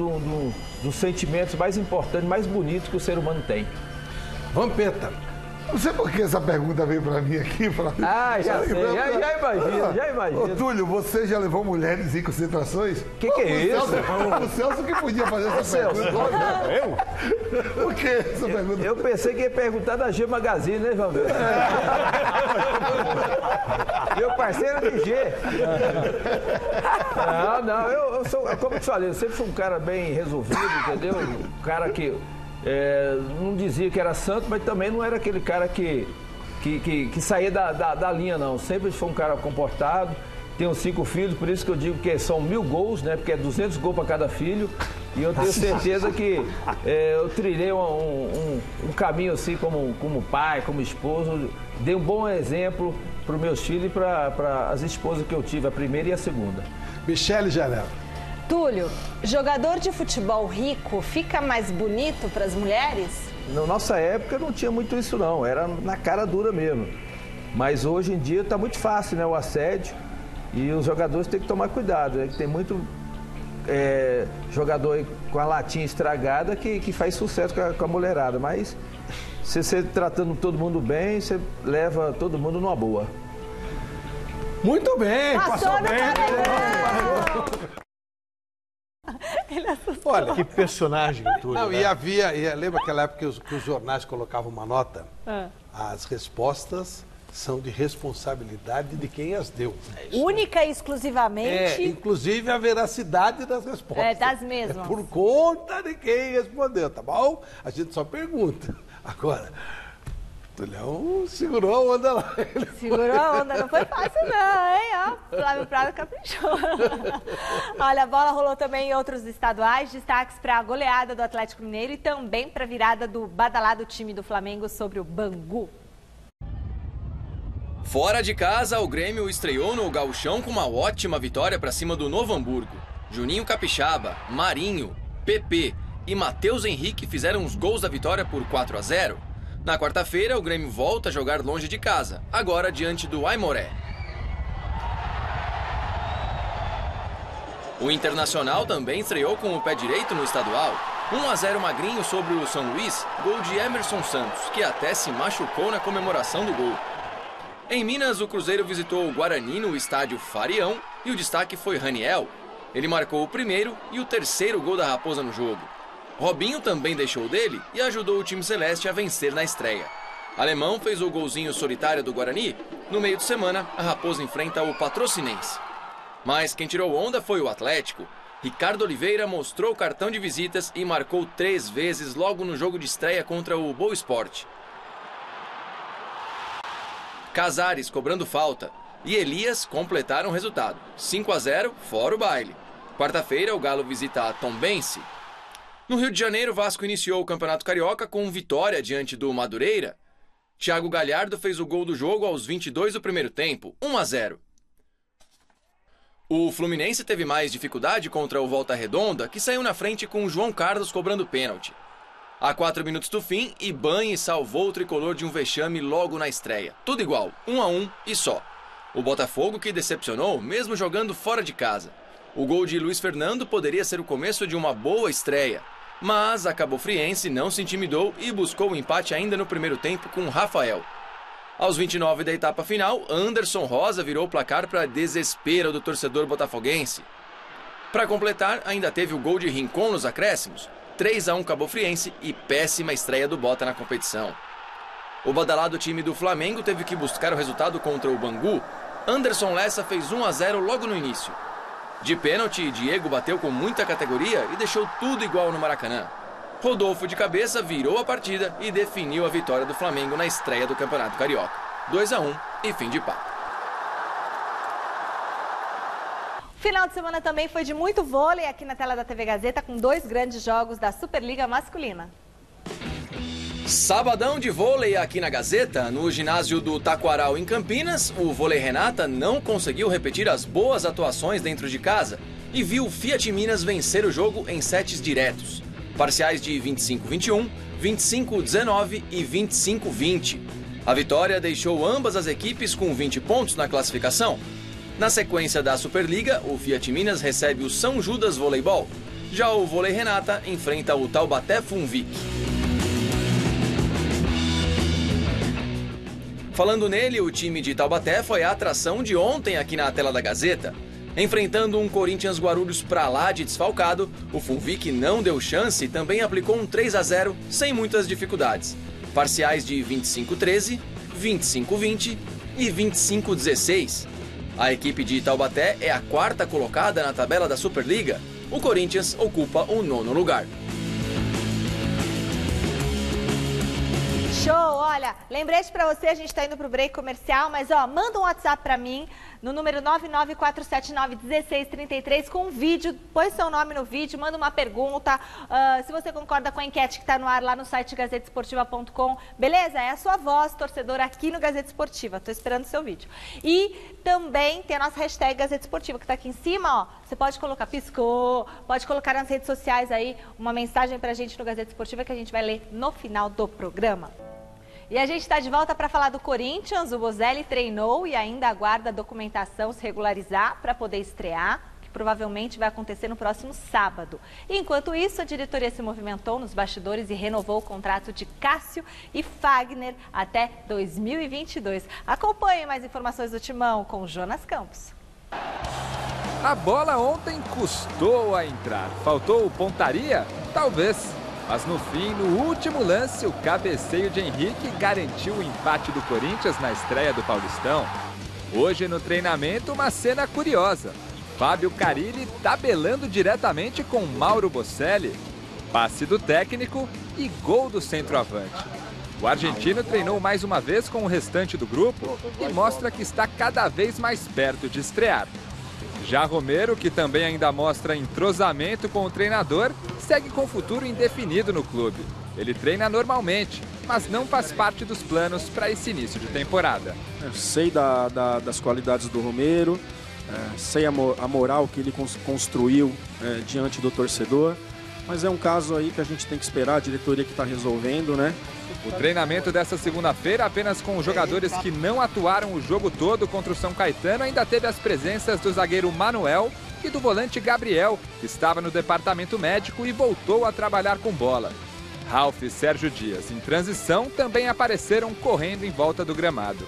dos sentimentos mais importantes, mais bonitos que o ser humano tem. Vampeta. Não sei por que essa pergunta veio pra mim aqui. Já sei, já imagino. Ô, Túlio, você já levou mulheres em concentrações? Que é isso? O Celso que podia fazer essa pergunta. Eu? Por que essa pergunta? Eu pensei que ia perguntar da G Magazine, né, João? Meu parceiro de G. Não, eu sou, como eu te falei, eu sempre fui um cara bem resolvido, entendeu? Um cara que... não dizia que era santo, mas também não era aquele cara que saía da linha, não. Sempre foi um cara comportado. Tenho 5 filhos, por isso que eu digo que são 1000 gols, né? Porque é 200 gols para cada filho. E eu tenho certeza que eu trilhei um caminho assim como pai, como esposo. Dei um bom exemplo para os meus filhos e para as esposas que eu tive, a primeira e a segunda. Michele Janela. Túlio, jogador de futebol rico fica mais bonito para as mulheres? Na nossa época não tinha muito isso não, era na cara dura mesmo. Mas hoje em dia está muito fácil, né, o assédio, e os jogadores têm que tomar cuidado, né, que tem muito jogador aí com a latinha estragada que faz sucesso com a mulherada, mas se você tratando todo mundo bem, você leva todo mundo numa boa. Muito bem, passou bem. Ele assustou. Olha, que personagem, Túlio. Não, né? lembra aquela época que os jornais colocavam uma nota? As respostas são de responsabilidade de quem as deu. Única e exclusivamente. Inclusive a veracidade das respostas. Das mesmas. É por conta de quem respondeu, tá bom? A gente só pergunta. Agora, Tulhão segurou a onda lá. Segurou a onda, não foi fácil não, hein? Ó, Flávio Prado caprichou. Olha, a bola rolou também em outros estaduais, destaques para a goleada do Atlético Mineiro e também para a virada do badalado time do Flamengo sobre o Bangu. Fora de casa, o Grêmio estreou no Gauchão com uma ótima vitória para cima do Novo Hamburgo. Juninho Capixaba, Marinho, PP e Matheus Henrique fizeram os gols da vitória por 4-0. Na quarta-feira, o Grêmio volta a jogar longe de casa, agora diante do Aimoré. O Internacional também estreou com o pé direito no estadual. 1-0 magrinho sobre o São Luís, gol de Emerson Santos, que até se machucou na comemoração do gol. Em Minas, o Cruzeiro visitou o Guarani no estádio Farião e o destaque foi Raniel. Ele marcou o primeiro e o terceiro gol da Raposa no jogo. Robinho também deixou dele e ajudou o time celeste a vencer na estreia. Alemão fez o golzinho solitário do Guarani. No meio de semana, a Raposa enfrenta o Patrocinense. Mas quem tirou onda foi o Atlético. Ricardo Oliveira mostrou o cartão de visitas e marcou 3 vezes logo no jogo de estreia contra o Boa Esporte. Casares cobrando falta e Elias completaram o resultado. 5-0, fora o baile. Quarta-feira, o Galo visita a Tombense. No Rio de Janeiro, o Vasco iniciou o Campeonato Carioca com vitória diante do Madureira. Thiago Galhardo fez o gol do jogo aos 22 do primeiro tempo, 1-0. O Fluminense teve mais dificuldade contra o Volta Redonda, que saiu na frente com o João Carlos cobrando pênalti. A 4 minutos do fim, Ibanez salvou o tricolor de um vexame logo na estreia. Tudo igual, 1-1 e só. O Botafogo que decepcionou, mesmo jogando fora de casa. O gol de Luiz Fernando poderia ser o começo de uma boa estreia. Mas a Cabofriense não se intimidou e buscou o empate ainda no primeiro tempo com Rafael. Aos 29 da etapa final, Anderson Rosa virou o placar para desespero do torcedor botafoguense. Para completar, ainda teve o gol de Rincon nos acréscimos, 3-1 Cabofriense e péssima estreia do Bota na competição. O badalado time do Flamengo teve que buscar o resultado contra o Bangu. Anderson Lessa fez 1-0 logo no início. De pênalti, Diego bateu com muita categoria e deixou tudo igual no Maracanã. Rodolfo de cabeça virou a partida e definiu a vitória do Flamengo na estreia do Campeonato Carioca. 2-1 e fim de papo. Final de semana também foi de muito vôlei aqui na tela da TV Gazeta, com 2 grandes jogos da Superliga Masculina. Sabadão de vôlei aqui na Gazeta. No ginásio do Taquaral, em Campinas, o Vôlei Renata não conseguiu repetir as boas atuações dentro de casa e viu o Fiat Minas vencer o jogo em sets diretos. Parciais de 25-21, 25-19 e 25-20. A vitória deixou ambas as equipes com 20 pontos na classificação. Na sequência da Superliga, o Fiat Minas recebe o São Judas Voleibol. Já o Vôlei Renata enfrenta o Taubaté Funvic. Falando nele, o time de Taubaté foi a atração de ontem aqui na tela da Gazeta. Enfrentando um Corinthians Guarulhos pra lá de desfalcado, o Funvic não deu chance e também aplicou um 3-0 sem muitas dificuldades. Parciais de 25-13, 25-20 e 25-16. A equipe de Taubaté é a 4ª colocada na tabela da Superliga. O Corinthians ocupa o 9º lugar. Show! Olha, lembrete pra você, a gente tá indo pro break comercial, mas ó, manda um WhatsApp pra mim no número 994791633 com um vídeo, põe seu nome no vídeo, manda uma pergunta, se você concorda com a enquete que tá no ar lá no site gazetesportiva.com, beleza? É a sua voz, torcedora, aqui no Gazeta Esportiva, tô esperando o seu vídeo. E também tem a nossa hashtag Gazeta Esportiva, que tá aqui em cima, ó, você pode colocar, piscou, pode colocar nas redes sociais aí uma mensagem pra gente no Gazeta Esportiva que a gente vai ler no final do programa. E a gente está de volta para falar do Corinthians. O Bozelli treinou e ainda aguarda a documentação se regularizar para poder estrear, que provavelmente vai acontecer no próximo sábado. E, enquanto isso, a diretoria se movimentou nos bastidores e renovou o contrato de Cássio e Fagner até 2022. Acompanhe mais informações do Timão com Jonas Campos. A bola ontem custou a entrar. Faltou pontaria? Talvez. Mas no fim, no último lance, o cabeceio de Henrique garantiu o empate do Corinthians na estreia do Paulistão. Hoje no treinamento, uma cena curiosa. Fábio Carille tabelando diretamente com Mauro Bocelli. Passe do técnico e gol do centroavante. O argentino treinou mais uma vez com o restante do grupo e mostra que está cada vez mais perto de estrear. Já Romero, que também ainda mostra entrosamento com o treinador, segue com futuro indefinido no clube. Ele treina normalmente, mas não faz parte dos planos para esse início de temporada. Eu sei das qualidades do Romero, sei a moral que ele construiu diante do torcedor, mas é um caso aí que a gente tem que esperar, a diretoria que está resolvendo, né? O treinamento dessa segunda-feira, apenas com os jogadores que não atuaram o jogo todo contra o São Caetano, ainda teve as presenças do zagueiro Manuel e do volante Gabriel, que estava no departamento médico e voltou a trabalhar com bola. Ralf e Sérgio Dias, em transição, também apareceram correndo em volta do gramado.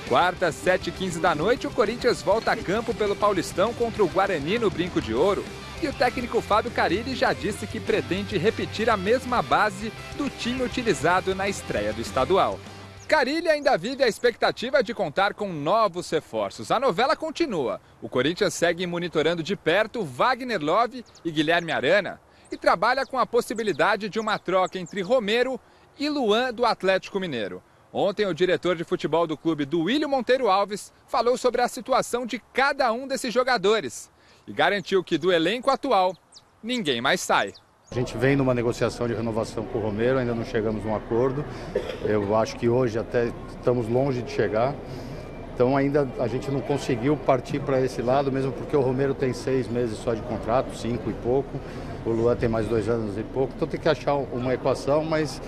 Quarta, 7h15 da noite, o Corinthians volta a campo pelo Paulistão contra o Guarani no Brinco de Ouro. E o técnico Fábio Carille já disse que pretende repetir a mesma base do time utilizado na estreia do estadual. Carille ainda vive a expectativa de contar com novos reforços. A novela continua. O Corinthians segue monitorando de perto Wagner Love e Guilherme Arana e trabalha com a possibilidade de uma troca entre Romero e Luan do Atlético Mineiro. Ontem, o diretor de futebol do clube, Duílio Monteiro Alves, falou sobre a situação de cada um desses jogadores e garantiu que do elenco atual, ninguém mais sai. A gente vem numa negociação de renovação com o Romero, ainda não chegamos a um acordo. Eu acho que hoje até estamos longe de chegar. Então ainda a gente não conseguiu partir para esse lado, mesmo porque o Romero tem 6 meses só de contrato, 5 e pouco. O Luan tem mais 2 anos e pouco. Então tem que achar uma equação, mas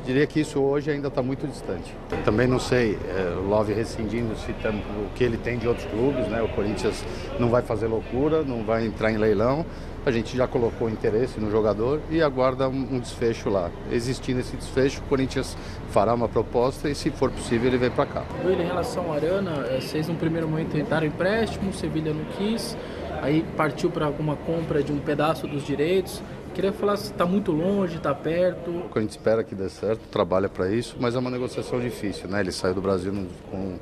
diria que isso hoje ainda está muito distante. Também não sei, o Love rescindindo o que ele tem de outros clubes, né? O Corinthians não vai fazer loucura, não vai entrar em leilão. A gente já colocou interesse no jogador e aguarda um desfecho lá. Existindo esse desfecho, o Corinthians fará uma proposta e, se for possível, ele vem para cá. Em relação ao Arana, vocês no primeiro momento tentaram empréstimo, o Sevilha não quis, aí partiu para alguma compra de um pedaço dos direitos. Queria falar se está muito longe, está perto. O Corinthians espera que dê certo, trabalha para isso, mas é uma negociação difícil, né? Ele saiu do Brasil com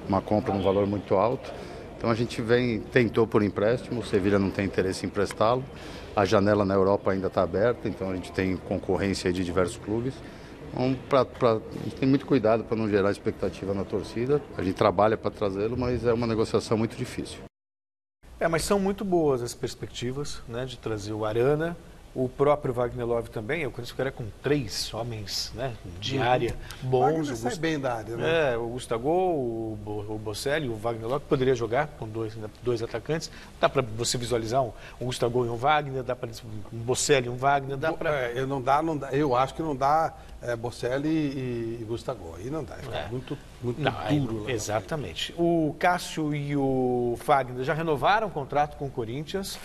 uma compra num valor muito alto. Então a gente tentou por empréstimo, o Sevilha não tem interesse em emprestá-lo. A janela na Europa ainda está aberta, então a gente tem concorrência de diversos clubes. Então, a gente tem muito cuidado para não gerar expectativa na torcida. A gente trabalha para trazê-lo, mas é uma negociação muito difícil. Mas são muito boas as perspectivas, né, de trazer o Arana. O próprio Wagner Love também, o Corinthians ficaria com 3 homens, né, de área bons. Wagner sai bem da área, né? O Gustavo, o Bocelli, o Wagner Love poderia jogar com dois atacantes. Dá para você visualizar um Gustavo e um Wagner, dá para um Bocelli e um Wagner, dá para... Eu acho que não dá Bocelli e Gustavo, aí não dá, fica muito duro. Exatamente. O Cássio e o Wagner já renovaram o contrato com o Corinthians.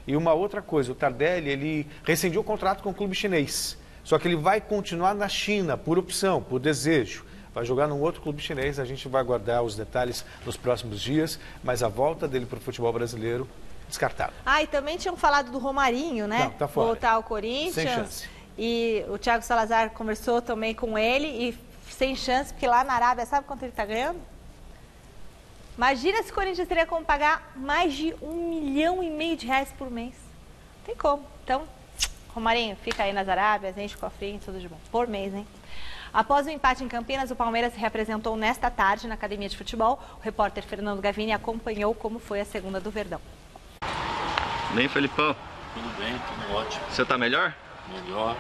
E uma outra coisa, o Tardelli, ele rescindiu o contrato com o clube chinês. Só que ele vai continuar na China, por opção, por desejo. Vai jogar num outro clube chinês, a gente vai aguardar os detalhes nos próximos dias, mas a volta dele para o futebol brasileiro, descartável. E também tinham falado do Romarinho, né? Não, tá fora. Voltar ao Corinthians. Sem chance. E o Thiago Salazar conversou também com ele e sem chance, porque lá na Arábia, sabe quanto ele está ganhando? Imagina se o Corinthians teria como pagar mais de R$1,5 milhão de por mês. Não tem como. Então, Romarinho, fica aí nas Arábias, enche o cofrinho, tudo de bom. Por mês, hein? Após o empate em Campinas, o Palmeiras se reapresentou nesta tarde na Academia de Futebol. O repórter Fernando Gavini acompanhou como foi a segunda do Verdão. Bem, Felipão? Tudo bem, tudo ótimo. Você tá melhor? Melhor.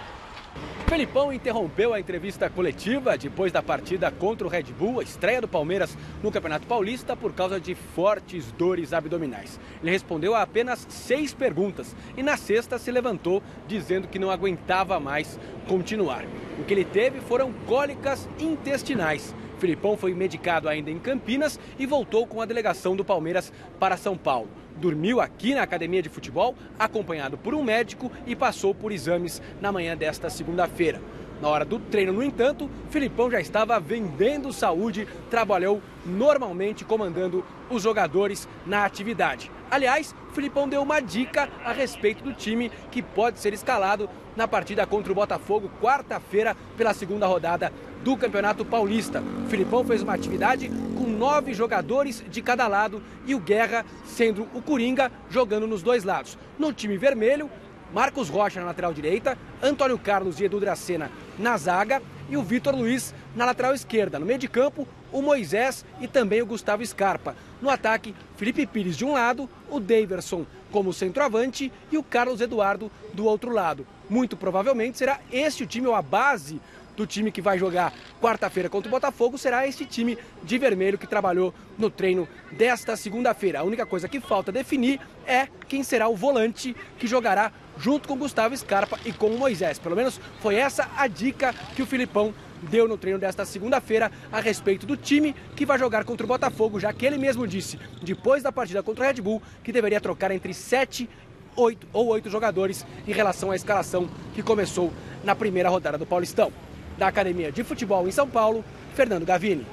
Felipão interrompeu a entrevista coletiva depois da partida contra o Red Bull, a estreia do Palmeiras no Campeonato Paulista, por causa de fortes dores abdominais. Ele respondeu a apenas 6 perguntas e na sexta se levantou dizendo que não aguentava mais continuar. O que ele teve foram cólicas intestinais. Felipão foi medicado ainda em Campinas e voltou com a delegação do Palmeiras para São Paulo. Dormiu aqui na Academia de Futebol, acompanhado por um médico, e passou por exames na manhã desta segunda-feira. Na hora do treino, no entanto, Filipão já estava vendendo saúde, trabalhou normalmente comandando os jogadores na atividade. Aliás, Filipão deu uma dica a respeito do time que pode ser escalado na partida contra o Botafogo, quarta-feira, pela segunda rodada do Campeonato Paulista. Filipão fez uma atividade com 9 jogadores de cada lado e o Guerra sendo o Coringa jogando nos dois lados. No time vermelho, Marcos Rocha na lateral direita, Antônio Carlos e Edu Dracena na zaga e o Vitor Luiz na lateral esquerda. No meio de campo, o Moisés e também o Gustavo Scarpa. No ataque, Felipe Pires de um lado, o Daverson como centroavante e o Carlos Eduardo do outro lado. Muito provavelmente será esse o time ou a base do time que vai jogar quarta-feira contra o Botafogo, será esse time de vermelho que trabalhou no treino desta segunda-feira. A única coisa que falta definir é quem será o volante que jogará junto com o Gustavo Scarpa e com o Moisés. Pelo menos foi essa a dica que o Filipão deu no treino desta segunda-feira a respeito do time que vai jogar contra o Botafogo, já que ele mesmo disse, depois da partida contra o Red Bull, que deveria trocar entre 7 ou 8 jogadores em relação à escalação que começou na primeira rodada do Paulistão. Da Academia de Futebol em São Paulo, Fernando Gavini.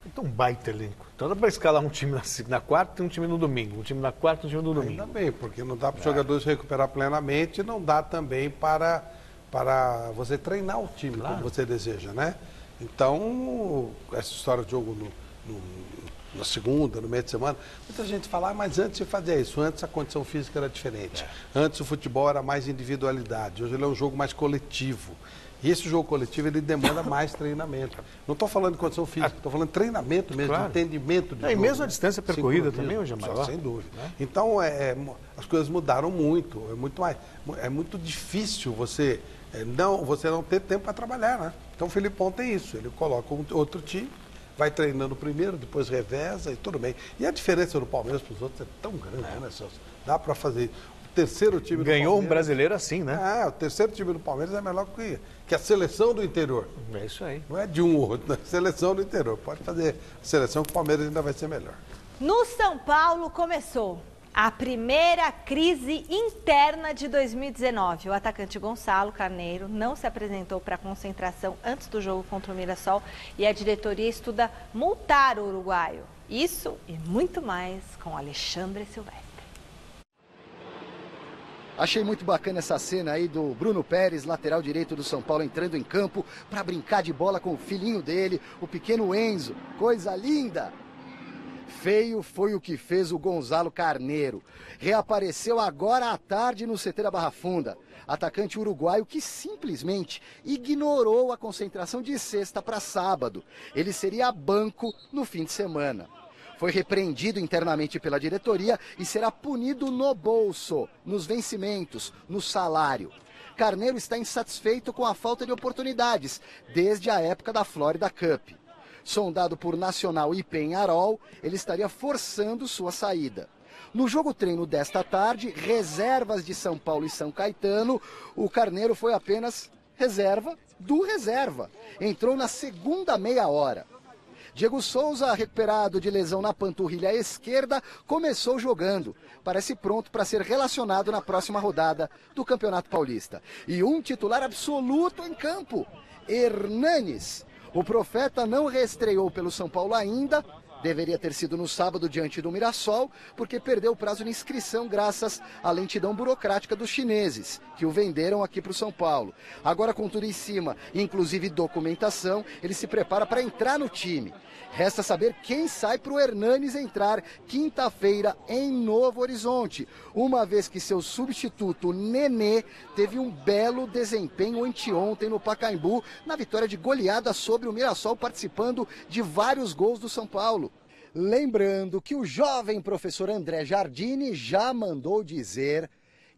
Então, um baita elenco. Então dá para escalar um time na quarta e um time no domingo. Um time na quarta e um time no domingo. Ainda bem, porque não dá para os jogadores recuperar plenamente, não dá também para você treinar o time como você deseja, né? Então, essa história de jogo na segunda, no meio de semana, muita gente fala, mas antes de fazer isso, antes a condição física era diferente. Antes o futebol era mais individualidade, hoje ele é um jogo mais coletivo. E esse jogo coletivo, ele demanda mais treinamento. Não estou falando de condição física, estou falando de treinamento mesmo, de entendimento de jogo. E mesmo a distância percorrida também hoje é maior. Sem dúvida. Né? Então, as coisas mudaram muito. É muito difícil você não ter tempo para trabalhar, né? Então, o Filipão tem isso. Ele coloca outro time, vai treinando primeiro, depois reveza e tudo bem. E a diferença do Palmeiras para os outros é tão grande, né, Celso? Dá para fazer. O terceiro time do Ganhou um brasileiro assim, né? O terceiro time do Palmeiras é melhor que a seleção do interior. É isso aí. Não é de um ou outro, é seleção do interior. Pode fazer a seleção que o Palmeiras ainda vai ser melhor. No São Paulo começou a primeira crise interna de 2019. O atacante Gonçalo Carneiro não se apresentou para a concentração antes do jogo contra o Mirassol e a diretoria estuda multar o uruguaio. Isso e muito mais com Alexandre Silvestre. Achei muito bacana essa cena aí do Bruno Pérez, lateral direito do São Paulo, entrando em campo para brincar de bola com o filhinho dele, o pequeno Enzo. Coisa linda! Feio foi o que fez o Gonçalo Carneiro. Reapareceu agora à tarde no CT da Barra Funda. Atacante uruguaio que simplesmente ignorou a concentração de sexta para sábado. Ele seria banco no fim de semana. Foi repreendido internamente pela diretoria e será punido no bolso, nos vencimentos, no salário. Carneiro está insatisfeito com a falta de oportunidades, desde a época da Florida Cup. Sondado por Nacional e Peñarol, ele estaria forçando sua saída. No jogo treino desta tarde, reservas de São Paulo e São Caetano, o Carneiro foi apenas reserva do reserva. Entrou na segunda meia hora. Diego Souza, recuperado de lesão na panturrilha esquerda, começou jogando. Parece pronto para ser relacionado na próxima rodada do Campeonato Paulista. E um titular absoluto em campo, Hernanes. O Profeta não reestreou pelo São Paulo ainda. Deveria ter sido no sábado diante do Mirassol, porque perdeu o prazo de inscrição graças à lentidão burocrática dos chineses, que o venderam aqui para o São Paulo. Agora, com tudo em cima, inclusive documentação, ele se prepara para entrar no time. Resta saber quem sai para o Hernanes entrar quinta-feira em Novo Horizonte, uma vez que seu substituto, Nenê, teve um belo desempenho anteontem no Pacaembu, na vitória de goleada sobre o Mirassol, participando de vários gols do São Paulo. Lembrando que o jovem professor André Jardini já mandou dizer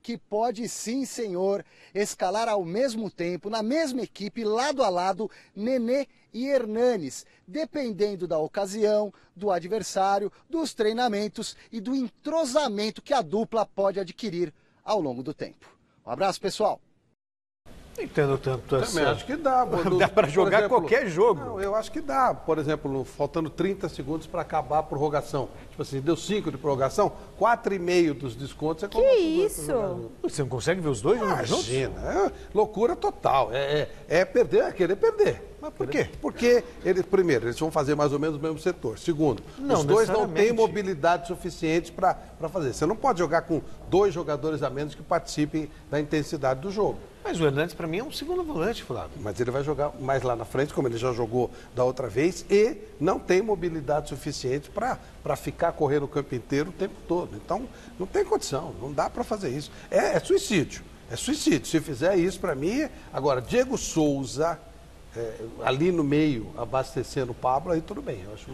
que pode sim, senhor, escalar ao mesmo tempo, na mesma equipe, lado a lado, Nenê e Hernanes, dependendo da ocasião, do adversário, dos treinamentos e do entrosamento que a dupla pode adquirir ao longo do tempo. Um abraço, pessoal! Não entendo tanto assim. Também acho que dá. Dá para jogar qualquer jogo. Não, eu acho que dá. Por exemplo, faltando 30 segundos para acabar a prorrogação. Tipo assim, deu 5 de prorrogação, 4,5 dos descontos é como... Que isso? Você não consegue ver os dois juntos? Imagina, é loucura total. É perder, é querer perder. Mas por quê? Porque, primeiro, eles vão fazer mais ou menos o mesmo setor. Segundo, os dois não têm mobilidade suficiente para fazer. Você não pode jogar com 2 jogadores a menos que participem da intensidade do jogo. Mas o Hernandes, para mim, é um segundo volante, Flávio. Mas ele vai jogar mais lá na frente, como ele já jogou da outra vez, e não tem mobilidade suficiente para ficar correndo o campo inteiro o tempo todo. Então, não tem condição, não dá para fazer isso. É suicídio, é suicídio. Se fizer isso, para mim... Agora, Diego Souza, ali no meio, abastecendo o Pablo, aí tudo bem, eu acho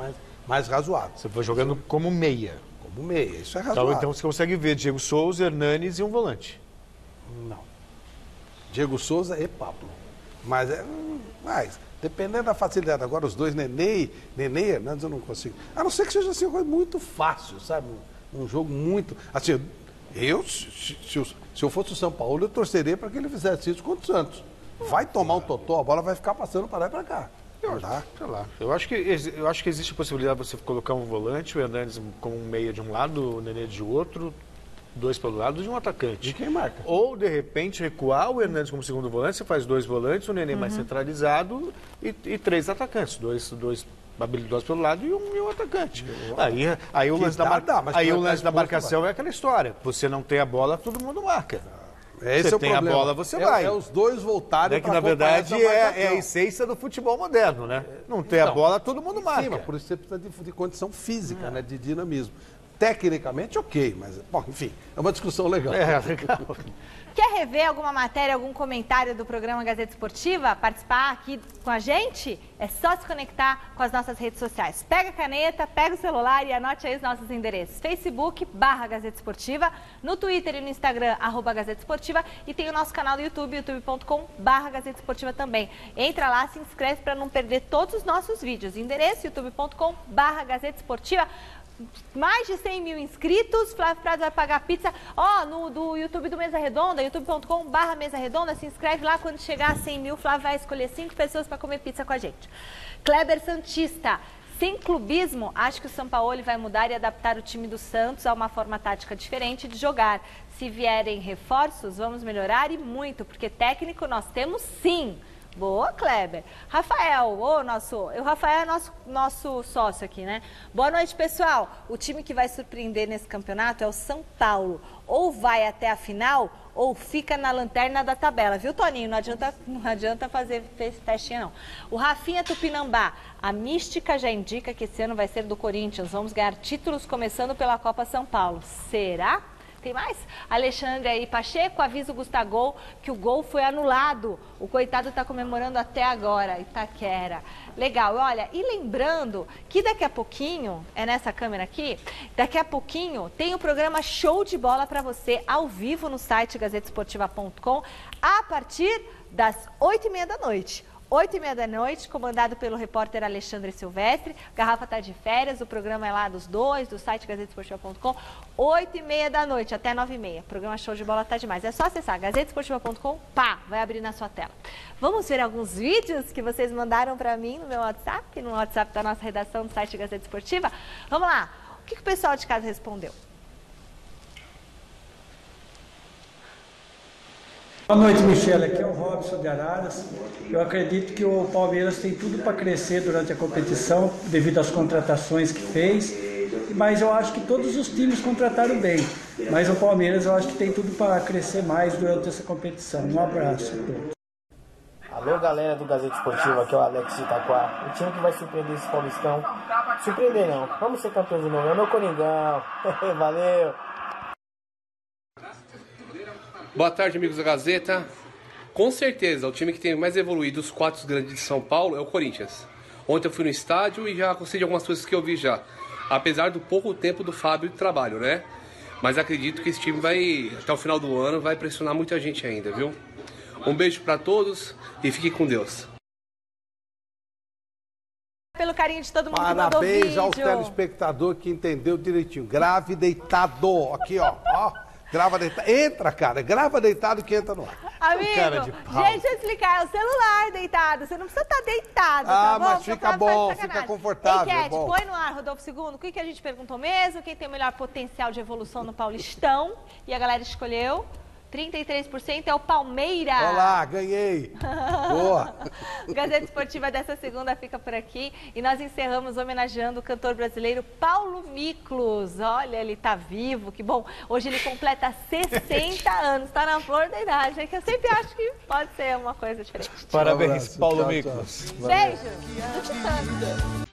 mais razoável. Você foi jogando como meia. Como meia, isso é razoável. Então você consegue ver Diego Souza, Hernanes e um volante. Não. Diego Souza e Pablo. Mas dependendo da facilidade. Agora, os dois, Nenê e Hernandes, eu não consigo. A não ser que seja assim, uma coisa muito fácil, sabe? Um jogo muito... Assim, se eu fosse o São Paulo, eu torceria para que ele fizesse isso contra o Santos. Vai tomar um totó, a bola vai ficar passando para lá e para cá. Sei lá. Eu acho que existe a possibilidade de você colocar um volante, o Hernandes como um meia de um lado, o Nenê de outro, 2 pelo lado de um atacante. De quem marca? Ou, de repente, recuar o Hernandes como segundo volante, você faz 2 volantes, o Nenê mais centralizado e 3 atacantes. Dois habilidosos pelo lado e um atacante. Aí o lance da marcação é aquela história. Você não tem a bola, todo mundo marca. Esse é o problema. Você tem a bola, você vai. É os dois voltarem que, na verdade, é a essência do futebol moderno, né? Não tem a bola, todo mundo marca. Por isso você precisa de condição física, né? De dinamismo. Tecnicamente, ok, mas, bom, enfim, é uma discussão legal. Legal. Quer rever alguma matéria, algum comentário do programa Gazeta Esportiva? Participar aqui com a gente? É só se conectar com as nossas redes sociais. Pega a caneta, pega o celular e anote aí os nossos endereços. Facebook/Gazeta Esportiva, no Twitter e no Instagram, @Gazeta Esportiva, e tem o nosso canal do YouTube, youtube.com/Gazeta Esportiva também. Entra lá, se inscreve para não perder todos os nossos vídeos. Endereço, youtube.com/Gazeta Esportiva. Mais de 100 mil inscritos, Flávio Prado vai pagar pizza, do YouTube do Mesa Redonda, youtube.com/Mesa Redonda, se inscreve lá, quando chegar a 100 mil, Flávio vai escolher 5 pessoas para comer pizza com a gente. Kleber Santista, sem clubismo, acho que o Sampaoli vai mudar e adaptar o time do Santos a uma forma tática diferente de jogar. Se vierem reforços, vamos melhorar e muito, porque técnico nós temos sim. Boa, Kleber. Rafael, o Rafael é nosso sócio aqui, né? Boa noite, pessoal. O time que vai surpreender nesse campeonato é o São Paulo. Ou vai até a final, ou fica na lanterna da tabela. Viu, Toninho? Não adianta fazer testinha, não. O Rafinha Tupinambá, a mística já indica que esse ano vai ser do Corinthians. Vamos ganhar títulos começando pela Copa São Paulo. Será? Tem mais? Alexandre aí, Pacheco, avisa o Gustavo que o gol foi anulado. O coitado está comemorando até agora, Itaquera. Legal, olha, e lembrando que daqui a pouquinho, é nessa câmera aqui, daqui a pouquinho tem o programa Show de Bola para você, ao vivo no site gazetesportiva.com, a partir das 8h30 da noite. 8h30 da noite, comandado pelo repórter Alexandre Silvestre. Garrafa tá de férias, o programa é lá dos dois, do site gazetesportiva.com. 8h30 da noite, até 9h30. O programa Show de Bola tá demais. É só acessar gazetesportiva.com, vai abrir na sua tela. Vamos ver alguns vídeos que vocês mandaram para mim no meu WhatsApp, no WhatsApp da nossa redação do site Gazeta Esportiva. Vamos lá. O que o pessoal de casa respondeu? Boa noite, Michele. Aqui é o Robson de Araras. Eu acredito que o Palmeiras tem tudo para crescer durante a competição, devido às contratações que fez. Mas eu acho que todos os times contrataram bem. Mas o Palmeiras eu acho que tem tudo para crescer mais durante essa competição. Um abraço a todos. Alô, galera do Gazeta Esportiva, aqui é o Alex de Itaquá. O time que vai surpreender esse Paulistão. Surpreender não, vamos ser campeões de novo. É meu Coringão. Valeu. Boa tarde, amigos da Gazeta. Com certeza, o time que tem mais evoluído dos 4 grandes de São Paulo é o Corinthians. Ontem eu fui no estádio e já gostei de algumas coisas que eu vi já. Apesar do pouco tempo do Fábio de trabalho, né? Mas acredito que esse time vai, até o final do ano, vai pressionar muita gente ainda, viu? Um beijo pra todos e fiquem com Deus. Pelo carinho de todo mundo que mandou vídeo. Parabéns ao telespectador que entendeu direitinho. Grave deitado. Aqui, ó. Grava deitado. Entra, cara. Grava deitado que entra no ar. Amigo, Cara de pau. gente, deixa eu explicar, é o celular deitado, você não precisa estar deitado, Ah, tá bom? mas fica bom, fica confortável, Enquete, bom. põe no ar, Rodolfo II, o que a gente perguntou mesmo? Quem tem o melhor potencial de evolução no Paulistão? E a galera escolheu, 33% é o Palmeiras. Olha lá, ganhei. Boa. Gazeta Esportiva dessa segunda fica por aqui e nós encerramos homenageando o cantor brasileiro Paulo Miklos. Olha, ele tá vivo, que bom. Hoje ele completa 60 anos, tá na flor da idade, é que eu sempre acho que pode ser uma coisa diferente. Parabéns, Paulo Miklos. Beijo do Titã.